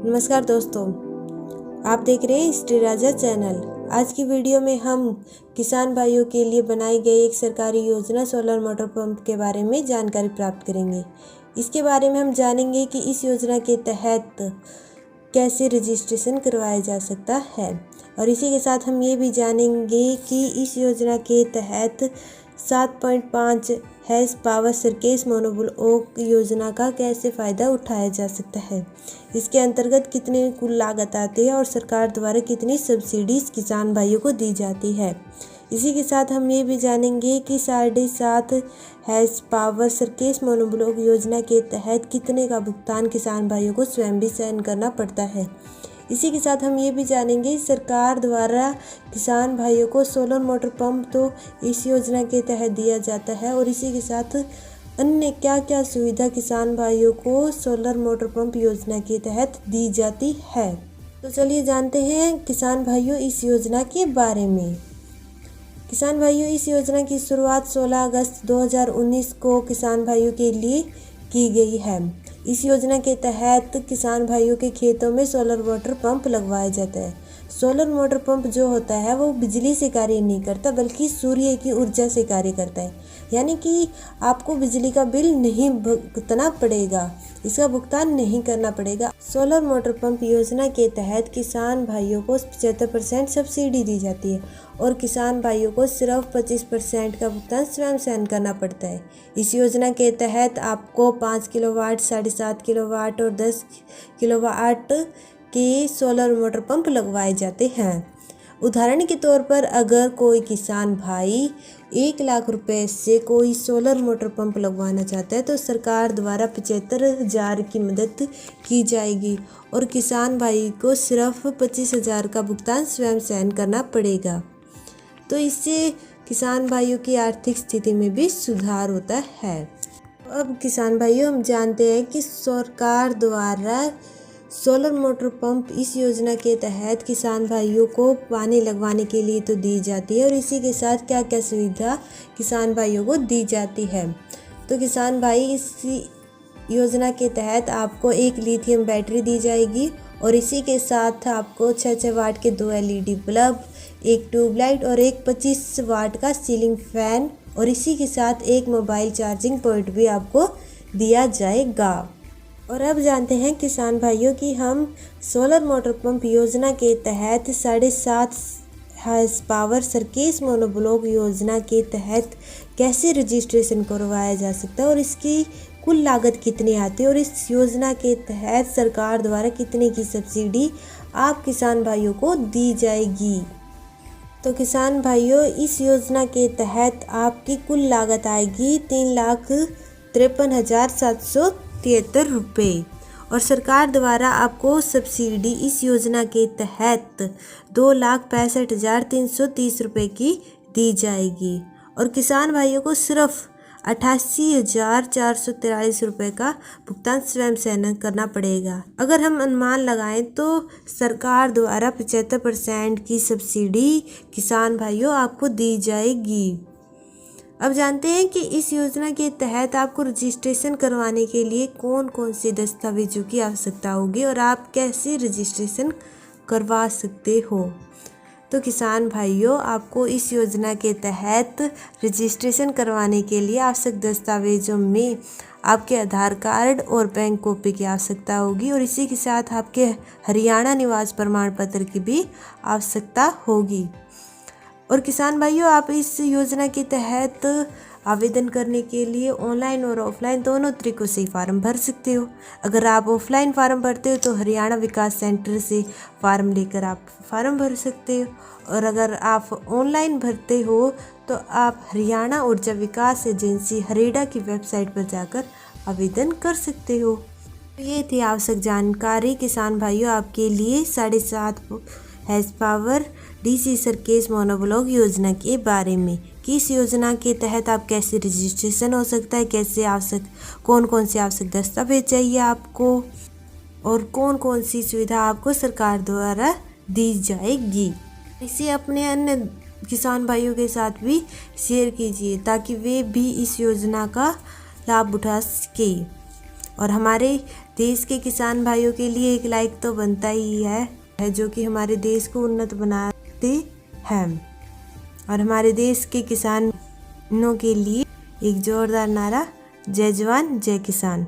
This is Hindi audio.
नमस्कार दोस्तों, आप देख रहे हैं स्ट्री राजा चैनल। आज की वीडियो में हम किसान भाइयों के लिए बनाई गई एक सरकारी योजना सोलर मोटर पंप के बारे में जानकारी प्राप्त करेंगे। इसके बारे में हम जानेंगे कि इस योजना के तहत कैसे रजिस्ट्रेशन करवाया जा सकता है, और इसी के साथ हम ये भी जानेंगे कि इस योजना के तहत 7.5 हैश पावर सरकेस मोनोब्लॉक योजना का कैसे फ़ायदा उठाया जा सकता है, इसके अंतर्गत कितनी कुल लागत आती है और सरकार द्वारा कितनी सब्सिडीज किसान भाइयों को दी जाती है। इसी के साथ हम ये भी जानेंगे कि 7.5 हैश पावर सरकेस मोनोब्लॉक योजना के तहत कितने का भुगतान किसान भाइयों को स्वयं भी सहन करना पड़ता है। इसी के साथ हम ये भी जानेंगे सरकार द्वारा किसान भाइयों को सोलर मोटर पंप तो इस योजना के तहत दिया जाता है, और इसी के साथ अन्य क्या क्या सुविधा किसान भाइयों को सोलर मोटर पंप योजना के तहत दी जाती है। तो चलिए जानते हैं किसान भाइयों इस योजना के बारे में। किसान भाइयों, इस योजना की शुरुआत 16 अगस्त 2019 को किसान भाइयों के लिए की गई है। इस योजना के तहत किसान भाइयों के खेतों में सोलर मोटर पंप लगवाया जाता है। सोलर मोटर पंप जो होता है वो बिजली से कार्य नहीं करता, बल्कि सूर्य की ऊर्जा से कार्य करता है, यानी कि आपको बिजली का बिल नहीं भुगतना पड़ेगा, इसका भुगतान नहीं करना पड़ेगा। सोलर मोटर पंप योजना के तहत किसान भाइयों को 75% सब्सिडी दी जाती है, और किसान भाइयों को सिर्फ 25% का भुगतान स्वयं सहन करना पड़ता है। इस योजना के तहत आपको 5 किलोवाट, 7.5 किलोवाट और 10 किलोवाट के सोलर मोटर पंप लगवाए जाते हैं। उदाहरण के तौर पर अगर कोई किसान भाई 1 लाख रुपए से कोई सोलर मोटर पंप लगवाना चाहता है तो सरकार द्वारा 75,000 की मदद की जाएगी, और किसान भाई को सिर्फ 25,000 का भुगतान स्वयं सहन करना पड़ेगा। तो इससे किसान भाइयों की आर्थिक स्थिति में भी सुधार होता है। अब किसान भाइयों, हम जानते हैं कि सरकार द्वारा सोलर मोटर पंप इस योजना के तहत किसान भाइयों को पानी लगवाने के लिए तो दी जाती है, और इसी के साथ क्या क्या सुविधा किसान भाइयों को दी जाती है। तो किसान भाई, इस योजना के तहत आपको एक लिथियम बैटरी दी जाएगी, और इसी के साथ आपको 6 वाट के 2 LED बल्ब, एक ट्यूबलाइट और एक 25 वाट का सीलिंग फैन, और इसी के साथ एक मोबाइल चार्जिंग पॉइंट भी आपको दिया जाएगा। और अब जानते हैं किसान भाइयों कि हम सोलर मोटर पंप योजना के तहत 7.5 हैश पावर सरकेस मोनोब्लॉक योजना के तहत कैसे रजिस्ट्रेशन करवाया जा सकता है, और इसकी कुल लागत कितनी आती है, और इस योजना के तहत सरकार द्वारा कितने की सब्सिडी आप किसान भाइयों को दी जाएगी। तो किसान भाइयों, इस योजना के तहत आपकी कुल लागत आएगी 3,53,773 रुपये, और सरकार द्वारा आपको सब्सिडी इस योजना के तहत 2,65,330 रुपये की दी जाएगी, और किसान भाइयों को सिर्फ 88,443 रुपये का भुगतान स्वयं सहन करना पड़ेगा। अगर हम अनुमान लगाएं तो सरकार द्वारा 75% की सब्सिडी किसान भाइयों आपको दी जाएगी। अब जानते हैं कि इस योजना के तहत आपको रजिस्ट्रेशन करवाने के लिए कौन कौन से दस्तावेजों की आवश्यकता होगी, और आप कैसे रजिस्ट्रेशन करवा सकते हो। तो किसान भाइयों, आपको इस योजना के तहत रजिस्ट्रेशन करवाने के लिए आवश्यक दस्तावेजों में आपके आधार कार्ड और बैंक कॉपी की आवश्यकता होगी, और इसी के साथ आपके हरियाणा निवास प्रमाण पत्र की भी आवश्यकता होगी। और किसान भाइयों, आप इस योजना के तहत आवेदन करने के लिए ऑनलाइन और ऑफलाइन दोनों तरीकों से फार्म भर सकते हो। अगर आप ऑफलाइन फार्म भरते हो तो हरियाणा विकास सेंटर से फार्म लेकर आप फार्म भर सकते हो, और अगर आप ऑनलाइन भरते हो तो आप हरियाणा ऊर्जा विकास एजेंसी हरेडा की वेबसाइट पर जाकर आवेदन कर सकते हो। ये थी आवश्यक जानकारी किसान भाइयों आपके लिए 7.5 हैश पावर DC सरकेस मोनोब्लॉक योजना के बारे में, कि इस योजना के तहत आप कैसे रजिस्ट्रेशन हो सकता है, कैसे कौन कौन से आवश्यक दस्तावेज चाहिए आपको, और कौन कौन सी सुविधा आपको सरकार द्वारा दी जाएगी। इसे अपने अन्य किसान भाइयों के साथ भी शेयर कीजिए ताकि वे भी इस योजना का लाभ उठा सके। और हमारे देश के किसान भाइयों के लिए एक लाइक तो बनता ही है जो कि हमारे देश को उन्नत बनाते हैं। और हमारे देश के किसानों के लिए एक जोरदार नारा, जय जवान जय किसान।